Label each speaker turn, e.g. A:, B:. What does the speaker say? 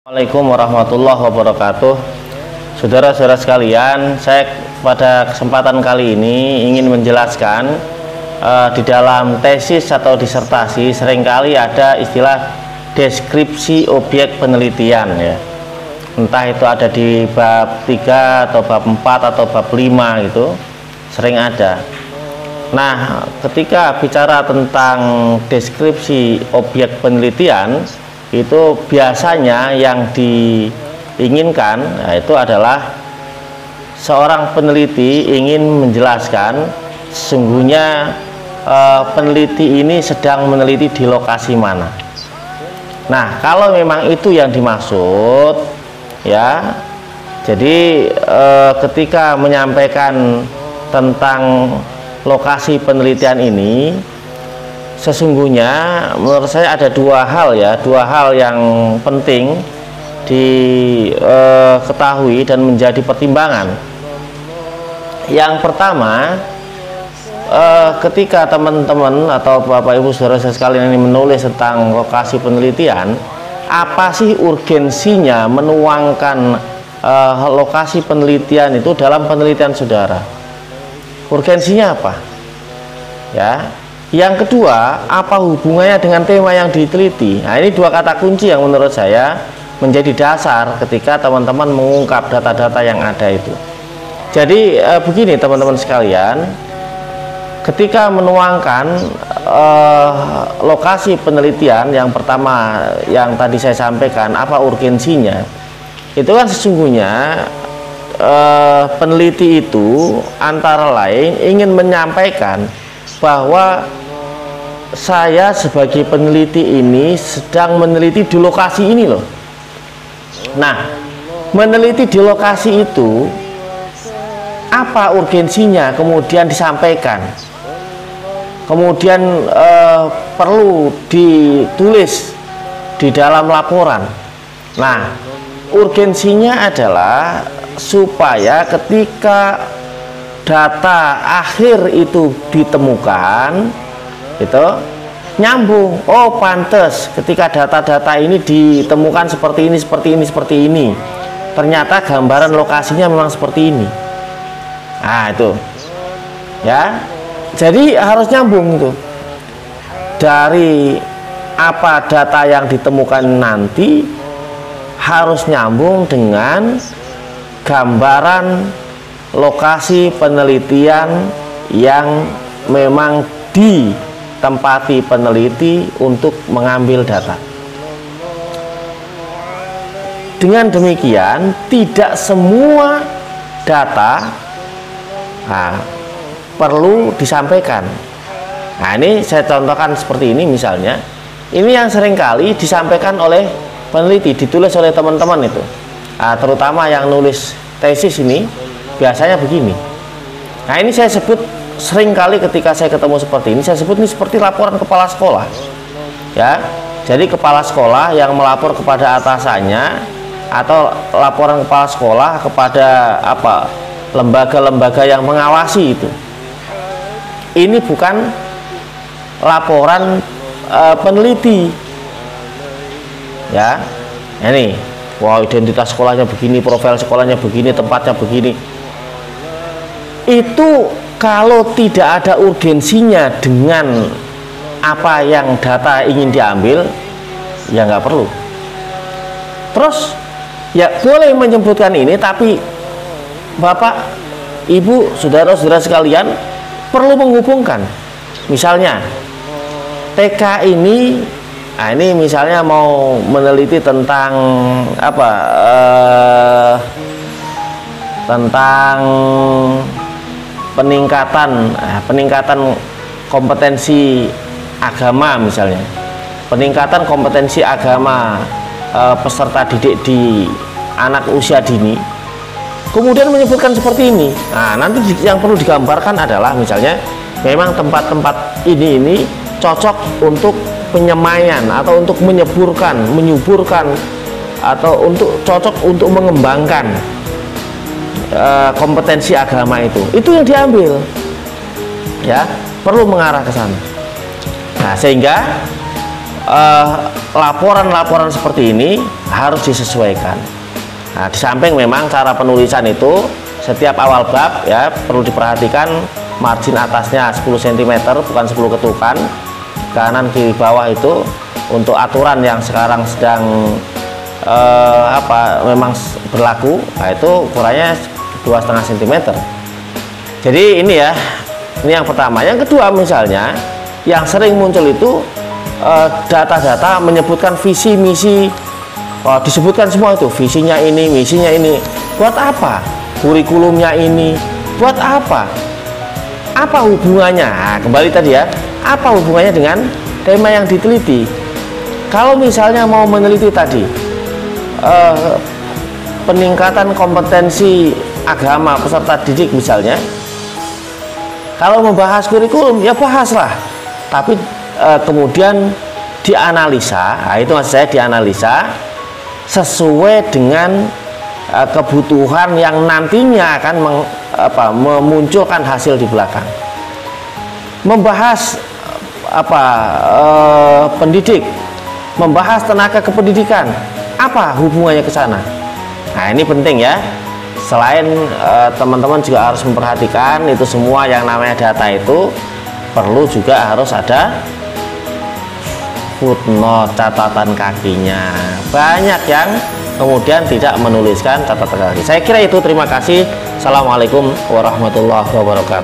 A: Assalamualaikum warahmatullahi wabarakatuh. Saudara-saudara sekalian, saya pada kesempatan kali ini ingin menjelaskan di dalam tesis atau disertasi seringkali ada istilah deskripsi objek penelitian ya. Entah itu ada di bab 3 atau bab 4 atau bab 5 gitu, sering ada. Nah, ketika bicara tentang deskripsi objek penelitian, itu biasanya yang diinginkan itu adalah seorang peneliti ingin menjelaskan sesungguhnya peneliti ini sedang meneliti di lokasi mana. Nah, kalau memang itu yang dimaksud ya, jadi ketika menyampaikan tentang lokasi penelitian ini, sesungguhnya menurut saya ada dua hal yang penting diketahui dan menjadi pertimbangan. Yang pertama, ketika teman-teman atau Bapak Ibu saudara sekalian ini menulis tentang lokasi penelitian, apa sih urgensinya menuangkan lokasi penelitian itu dalam penelitian saudara? Urgensinya apa? Ya. Yang kedua, apa hubungannya dengan tema yang diteliti? Nah, ini dua kata kunci yang menurut saya menjadi dasar ketika teman-teman mengungkap data-data yang ada itu. Jadi begini teman-teman sekalian, ketika menuangkan lokasi penelitian, yang pertama yang tadi saya sampaikan, apa urgensinya? Itu kan sesungguhnya peneliti itu antara lain ingin menyampaikan bahwa saya sebagai peneliti ini sedang meneliti di lokasi ini loh. Nah, meneliti di lokasi itu apa urgensinya kemudian disampaikan, kemudian perlu ditulis di dalam laporan. Nah, urgensinya adalah supaya ketika data akhir itu ditemukan, itu nyambung. Oh, pantes ketika data-data ini ditemukan seperti ini, ternyata gambaran lokasinya memang seperti ini. Nah, itu ya, jadi harus nyambung itu dari apa data yang ditemukan nanti, harus nyambung dengan gambaran lokasi penelitian yang memang ditempati peneliti untuk mengambil data. Dengan demikian, tidak semua data perlu disampaikan. Nah, ini saya contohkan seperti ini misalnya. Ini yang seringkali disampaikan oleh peneliti, ditulis oleh teman-teman itu. Terutama yang nulis tesis ini biasanya begini. Nah, ini saya sebut sering kali ketika saya ketemu seperti ini, saya sebut ini seperti laporan kepala sekolah ya. Jadi kepala sekolah yang melapor kepada atasannya, atau laporan kepala sekolah kepada lembaga-lembaga yang mengawasi itu. Ini bukan laporan peneliti ya. Ini, wah, identitas sekolahnya begini, profil sekolahnya begini, tempatnya begini. Itu kalau tidak ada urgensinya dengan apa yang data ingin diambil, ya nggak perlu. Terus ya boleh menyebutkan ini, tapi Bapak, Ibu, saudara-saudara sekalian perlu menghubungkan. Misalnya TK ini, ini misalnya mau meneliti tentang tentang peningkatan kompetensi agama misalnya, peningkatan kompetensi agama peserta didik di anak usia dini, kemudian menyebutkan seperti ini. Nah, nanti yang perlu digambarkan adalah misalnya memang tempat-tempat ini cocok untuk penyemaian atau untuk menyuburkan atau untuk cocok untuk mengembangkan kompetensi agama itu yang diambil ya, perlu mengarah ke sana. Nah, sehingga laporan-laporan seperti ini harus disesuaikan. Nah, di samping memang cara penulisan itu setiap awal bab ya perlu diperhatikan margin atasnya 10 cm bukan 10 ketukan, kanan kiri bawah itu untuk aturan yang sekarang sedang memang berlaku. Nah, itu ukurannya 2,5 cm. Jadi ini ya, ini yang pertama. Yang kedua, misalnya yang sering muncul itu data-data menyebutkan visi misi, disebutkan semua itu visinya ini, misinya ini. Buat apa? Kurikulumnya ini buat apa? Apa hubungannya? Nah, kembali tadi ya, apa hubungannya dengan tema yang diteliti? Kalau misalnya mau meneliti tadi peningkatan kompetensi agama peserta didik misalnya, kalau membahas kurikulum ya bahaslah, tapi kemudian dianalisa. Nah, itu maksud saya, dianalisa sesuai dengan kebutuhan yang nantinya akan memunculkan hasil di belakang. Membahas pendidik, membahas tenaga kependidikan, apa hubungannya ke sana? Nah, ini penting ya. Selain teman-teman juga harus memperhatikan itu semua, yang namanya data itu perlu juga harus ada footnote, catatan kakinya. Banyak yang kemudian tidak menuliskan catatan kaki. Saya kira itu. Terima kasih. Assalamualaikum warahmatullahi wabarakatuh.